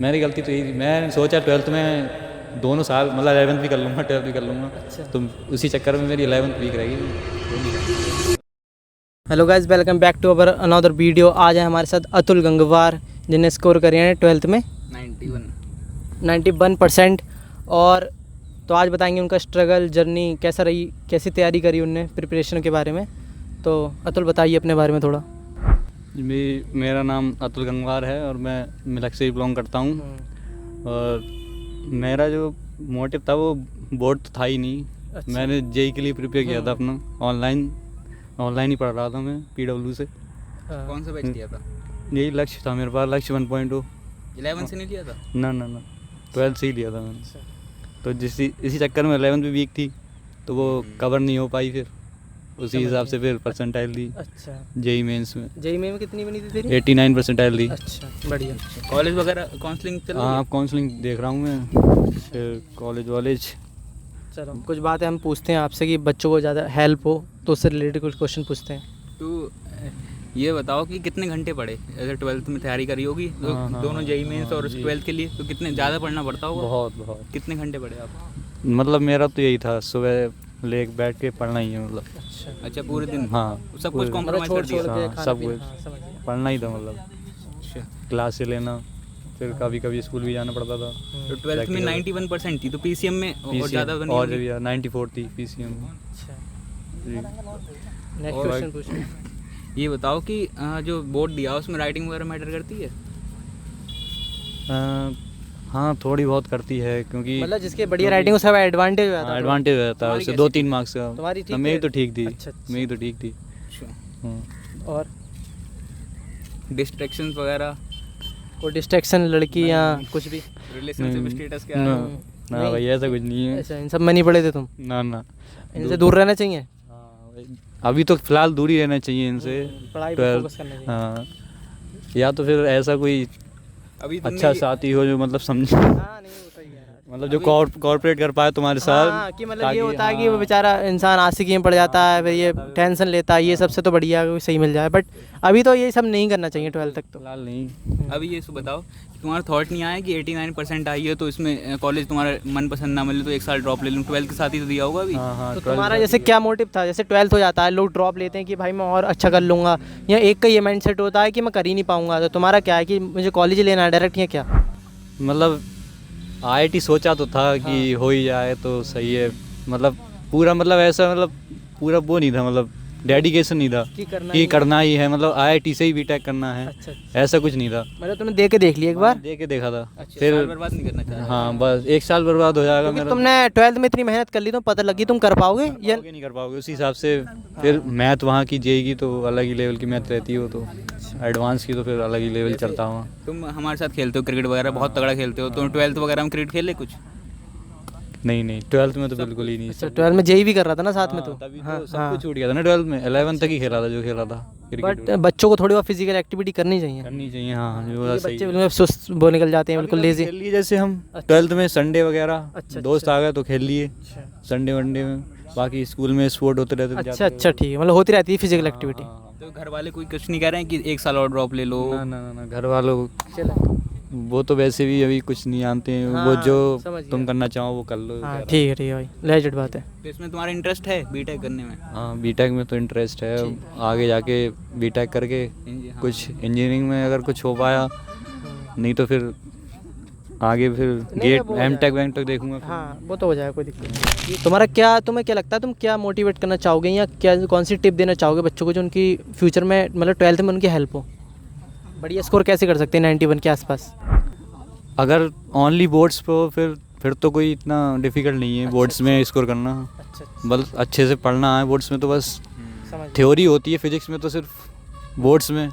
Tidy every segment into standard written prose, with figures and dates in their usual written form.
मेरी गलती तो यही थी, मैं सोचा 12th में दोनों साल मतलब 11th भी कर लूँगा 12th भी कर लूँगा। अच्छा। तो उसी चक्कर में मेरी 11th वीक रहेगी। Hello guys, welcome back to our another video. आज है हमारे साथ अतुल गंगवार, जिन्हें स्कोर करे हैं 12th में 91%। और तो आज बताएंगे उनका स्ट्रगल जर्नी कैसा रही, कैसी तैयारी करी उनने प्रिपरेशन के बारे में। तो अतुल बताइए अपने बारे में थोड़ा। मेरा नाम अतुल गंगवार है और मैं मिलक से बिलोंग करता हूँ। और मेरा जो मोटिव था वो बोर्ड तो था ही नहीं। अच्छा। मैंने जेई के लिए प्रिपेयर किया था अपना, ऑनलाइन ही पढ़ रहा था मैं पीडब्ल्यू से। कौन सा बैच लिया था? यही लक्ष्य था मेरे पास, लक्ष्य 1.0। 11 से नहीं लिया था? ना 12th से ही लिया था मैंने। तो इसी चक्कर में 11th भी वीक थी तो वो कवर नहीं हो पाई, फिर उसी हिसाब से फिर परसेंटाइल दी। अच्छा। जेई मेंस में जेई में कितनी बनी थी तेरी? 89 परसेंटाइल दी। अच्छा, बढ़िया। कॉलेज वगैरह काउंसलिंग चल रही है? हाँ, काउंसलिंग देख रहा हूँ मैं, फिर कॉलेज। चलो कुछ बातें हम पूछते हैं आपसे कि बच्चों को ज़्यादा हेल्प हो, तो उससे रिलेटेड कुछ क्वेश्चन पूछते हैं। तो ये बताओ कि कितने घंटे पढ़े? अगर 12th में तैयारी करी होगी तो हाँ, दोनों जेई मेंस और जी। 12th के लिए, तो कितने ज़्यादा पढ़ना पड़ता होगा? बहुत कितने घंटे पढ़े आप? मतलब मेरा तो यही था, सुबह लेक बैठ के पढ़ना ही है मतलब। अच्छा, पूरे दिन? हाँ, सब पूरे कुछ दिन। कॉम्प्रोमाइज़ कर दिया? हाँ, खाना सब पीना, कुछ। हाँ, समझ गया। पढ़ना ही था मतलब, अच्छा। क्लास से लेना, फिर कभी कभी स्कूल भी जाना पड़ता था। तो 12th में 91% थी, तो पीसीएम में और ज़्यादा बनी और होगी? 94 थी पीसीएम में। अच्छा, जी। नेक्स्ट और- क्वेश्चन पूछिए। ये बताओ कि जो बोर्ड दिया उसमें राइटिंग वगैरह मैटर करती है? हाँ, थोड़ी बहुत करती है क्योंकि मतलब जिसके बढ़िया राइटिंग उसका एडवांटेज हो जाता है। एडवांटेज रहता है तुम्हारी उससे कैसी 2-3 थी? मार्क्स का। तुम्हारी ठीक ना, मेरी है? तो ठीक थी। अच्छा, अच्छा। मेरी तो ठीक थी। अच्छा। हाँ। और डिस्ट्रैक्शंस वगैरह, कोई डिस्ट्रैक्शन, लड़की या कुछ भी? रिलेशनशिप नहीं, स्टेटस क्या ना, है? ना नहीं। भाई ऐसा कुछ नहीं है। ऐसा इन सब में नहीं पड़े थे तुम? ना। इनसे दूर रहना चाहिए। हाँ भाई, अभी तो फिलहाल दूर ही रहना चाहिए इनसे। पढ़ाई पर 12th, फोकस करना चाहिए। हाँ, या तो फिर ऐसा कोई अभी तुमने अच्छा साथी हो जो मतलब समझे, हाँ, नहीं होता ही है। मतलब जो कॉर्पोरेट कर पाए तुम्हारे साथ। हाँ, कि मतलब ये ताकि- होता है कि वो हाँ, बेचारा इंसान आशिकी में पड़ जाता है, फिर ये टेंशन लेता है। ये सबसे तो बढ़िया है कोई सही मिल जाए, बट अभी तो ये सब नहीं करना चाहिए 12th तक तो। फिलहाल नहीं। अभी ये बताओ कि तुम्हारा थॉट नहीं आया कि 89% आई है तो इसमें कॉलेज तुम्हारा मन पसंद ना मिले तो एक साल ड्रॉप ले लूँ? 12th के साथ ही तो दिया होगा अभी। हाँ, तो 12th तुम्हारा जैसे क्या मोटिव था? जैसे 12th हो जाता है, लोग ड्रॉप लेते हैं कि भाई मैं और अच्छा कर लूँगा, या एक का ये माइंडसेट होता है कि मैं कर ही नहीं पाऊंगा। तो तुम्हारा क्या है कि मुझे कॉलेज लेना है डायरेक्ट, या क्या? मतलब आईआईटी सोचा तो था कि हो ही जाए तो सही है, मतलब पूरा मतलब ऐसा मतलब पूरा वो नहीं था, मतलब डेडिकेशन नहीं था कि करना कि ही करना ही है, मतलब आईआईटी से ही बीटेक करना है। अच्छा, ऐसा कुछ नहीं था। मतलब तुमने दे के देख लिया एक बार? दे के देखा था। अच्छा, फिर साल बर्बाद नहीं करना चाहता? हाँ, बस एक साल बर्बाद हो जाएगा क्योंकि मेरा। तुमने 12th में इतनी मेहनत कर ली, तो पता लगी तुम कर पाओगे या पाओगे नहीं कर पाओगे उसी हिसाब से। फिर मैथ वहाँ की जेईगी तो अलग ही लेवल की मैथ रहती है, वो तो एडवांस की तो फिर अलग ही लेवल चलता हुआ। तुम हमारे साथ खेलते हो क्रिकेट वगैरह, बहुत तगड़ा खेलते हो, तो 12th वगैरह में क्रिकेट खेले कुछ? नहीं 12th में तो बिल्कुल ही नहीं। अच्छा, 12th में जेई भी कर रहा था ना साथ में? तो तभी हाँ, तो सब कुछ छूट गया था ना 12th में। 11th तक ही खेला था जो खेला था क्रिकेट। बट बच्चों को थोड़ी बहुत फिजिकल एक्टिविटी करनी चाहिए। करनी चाहिए, हाँ, जो ये सही बच्चे है। बिल्कुल सुस्त वो निकल जाते हैं, बिल्कुल कभी-कभी लेजी। खेल लिए जैसे हम अच्छा। 12th में संडे वगैरह, अच्छा, दोस्त आ गए तो खेल लिए संडे वनडे में। बाकी स्कूल में स्पोर्ट होते रहते थे, अच्छा अच्छा, ठीक है, मतलब होती रहती है फिजिकल एक्टिविटी। तो घर वाले कोई कुछ नहीं कह रहे हैं कि एक साल और ड्रॉप ले लो? ना, घर वालों चलो, वो तो वैसे भी अभी कुछ नहीं जानते हैं। वो हाँ, जो समझ गया। तुम करना चाहो वो कर लो। हाँ, ठीक है भाई, लेजिट बात है। तो इसमें तुम्हारा इंटरेस्ट है बीटेक करने में? हाँ, बीटेक में तो इंटरेस्ट है। आगे जाके बीटेक करके हाँ। कुछ इंजीनियरिंग में अगर कुछ हो पाया, नहीं तो फिर आगे फिर गेट वो हो एमटेक वैमटेक देखूंगा। हाँ, वो तो हो जाएगा, कोई दिक्कत नहीं। तुम्हें क्या लगता है, तुम क्या मोटिवेट करना चाहोगे, या क्या कौन सी टिप देना चाहोगे बच्चों को जो उनकी फ्यूचर में, मतलब 12th में उनकी हेल्प हो? बढ़िया स्कोर कैसे कर सकते हैं 91 के आसपास? अगर ओनली बोर्ड्स पे हो फिर तो कोई इतना डिफिकल्ट नहीं है बोर्ड्स में स्कोर करना। अच्छा, बस अच्छे से पढ़ना है। बोर्ड्स में तो बस समझ थ्योरी होती है, फिजिक्स में तो सिर्फ बोर्ड्स में।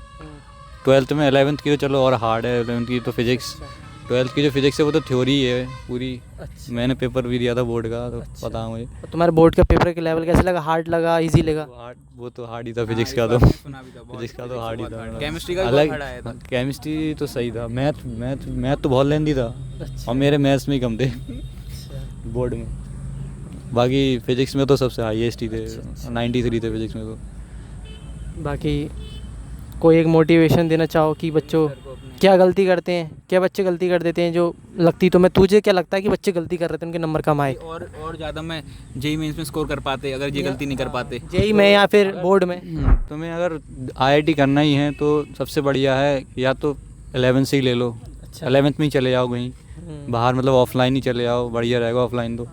12th में 11th की तो चलो और हार्ड है, 11th की तो फिजिक्स। 12th की जो फिजिक्स है वो तो थ्योरी है पूरी। अच्छा। मैंने पेपर भी दिया था बोर्ड का, तो पता है मुझे। और तुम्हारे बोर्ड का पेपर के लेवल कैसे लगा? हार्ड लगा, इजी लगा? वो तो हार्ड ही था फिजिक्स हाँ, का। इस तो बात मैंने सुना भी था, बहुत फिजिक्स का तो physics हार्ड ही बहुत hard था। है। केमिस्ट्री का भी अलग बहुत hard आया था। केमिस्ट्री तो सही था। मैथ तो बहुत लेंदी था। अच्छा। और मेरे मैथ्स में ही कम थे बोर्ड में। बाकी फिजिक्स में तो सबसे हाईएस्ट ही थे। 93 थे फिजिक्स में तो। बाकी कोई एक मोटिवेशन देना चाहो कि बच्चों क्या गलती करते हैं, क्या बच्चे गलती कर देते हैं जो लगती तुम्हें, तुझे क्या लगता है कि बच्चे गलती कर रहे थे उनके नंबर कम आए? और ज़्यादा मैं जेई मेंस में स्कोर कर पाते अगर ये गलती नहीं कर पाते। जेई में या फिर बोर्ड में? तुम्हें अगर आईआईटी करना ही है तो सबसे बढ़िया है या तो 11th से ही ले लो। अच्छा। 11th में ही चले जाओ कहीं बाहर, मतलब ऑफलाइन ही चले जाओ, बढ़िया रहेगा ऑफलाइन तो।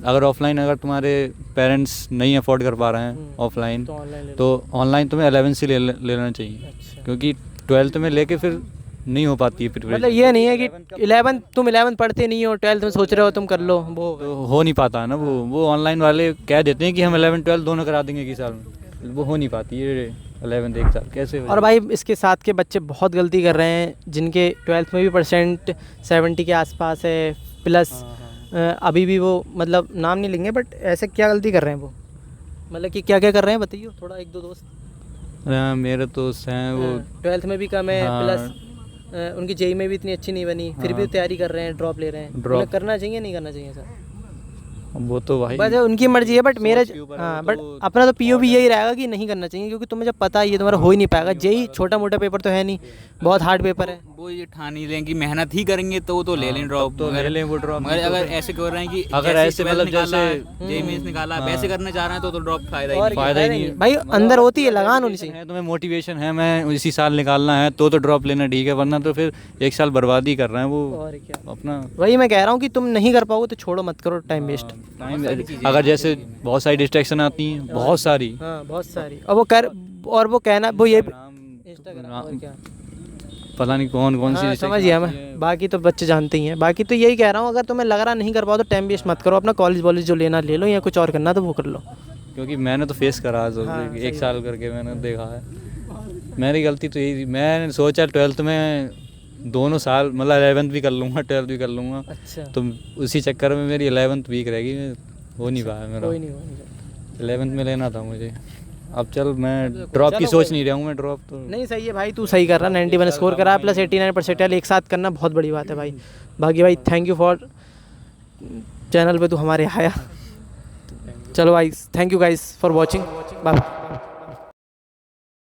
अगर ऑफलाइन अगर तुम्हारे पेरेंट्स नहीं अफोर्ड कर पा रहे हैं ऑफलाइन, तो ऑनलाइन ले लो। तो ऑनलाइन तुम्हें 11th से लेना चाहिए। अच्छा। क्योंकि 12th में लेके फिर नहीं हो पाती है मतलब प्रिपरेशन, ये नहीं है कि 11 तुम 11 पढ़ते नहीं हो, 12th में सोच रहे हो तुम कर लो, वो तो हो नहीं पाता है ना। वो ऑनलाइन वाले कह देते हैं कि हम 11 12 दोनों करा देंगे एक साल में, वो हो नहीं पाती है 11th एक साल कैसे हो और भाई इसके साथ के बच्चे बहुत गलती कर रहे हैं जिनके 12th में भी परसेंट 70 के आसपास है प्लस। अभी भी वो मतलब नाम नहीं लेंगे बट ऐसे क्या गलती कर रहे हैं वो, मतलब कि क्या क्या कर रहे हैं बताइए थोड़ा, एक दो दोस्त। मेरे दोस्त हैं वो 12th में भी कम है हाँ। प्लस उनकी जेई में भी इतनी अच्छी नहीं बनी, फिर भी हाँ। तैयारी कर रहे हैं, ड्रॉप ले रहे हैं। ड्रॉप। उन्हें करना चाहिए नहीं करना चाहिए सर? वो तो भाई बस उनकी मर्जी है बट मेरा सोच के ऊपर है हाँ वो बट तो अपना तो पीओ भी यही रहेगा कि नहीं करना चाहिए, क्योंकि तुम्हें जब पता है ये तुम्हारा हो ही नहीं पाएगा। जेई छोटा मोटा पेपर तो है नहीं, बहुत हार्ड पेपर है। वो ये ठान ही लें कि मेहनत ही करेंगे तो वो तो ले लें ड्रॉप, तो ले लें वो ड्रॉप। मगर अगर ऐसे कर रहे हैं कि अगर ऐसे मतलब जैसे जेई मेंस निकाला वैसे करना चाह रहे हैं तो ड्रॉप फायदा ही और नहीं। फायदा ही नहीं है। भाई अंदर होती है, लगान होनी चाहिए। है तुम्हें मोटिवेशन है मैं इसी साल निकालना है तो ड्रॉप लेना ठीक है, वरना तो फिर एक साल बर्बादी कर रहे हैं वो और क्या, अपना वही मैं कह रहा हूँ कि तुम नहीं कर पाओगे तो छोड़ो मत करो, टाइम वेस्ट। टाइम। अगर जैसे बहुत सारी डिस्ट्रैक्शन आती हैं, बहुत सारी हाँ बहुत सारी, और वो कर और वो कहना वो ये इंस्टाग्राम और क्या, पता नहीं कौन कौन सी हाँ, समझ गया मैं। बाकी तो बच्चे जानते ही हैं। बाकी तो यही कह रहा हूँ, अगर तुम्हें लग रहा नहीं कर पाओ तो टाइम वेस्ट मत करो, अपना कॉलेज वॉलेज जो लेना ले लो या कुछ और करना तो वो कर लो। क्योंकि मैंने तो फेस करा है हाँ, एक सही साल करके मैंने देखा है। मेरी गलती तो यही थी, मैंने सोचा 12th में दोनों साल मतलब 11th भी कर लूँगा 12th भी कर लूँगा, अच्छा, तो उसी चक्कर में मेरी 11th वीक रहेगी, हो नहीं पाया मेरा। कोई नहीं हो नहीं सकता। 11th में लेना था मुझे। अब चल मैं ड्रॉप की सोच नहीं रहा हूँ, मैं ड्रॉप तो नहीं सही है भाई, तू सही कर रहा, 91 स्कोर करा प्लस 89 परसेंटाइल एक साथ करना बहुत बड़ी बात है भाई। बाकी भाई थैंक यू फॉर चैनल पे तू हमारे आया। चलो भाई thank you guys for watching, bye.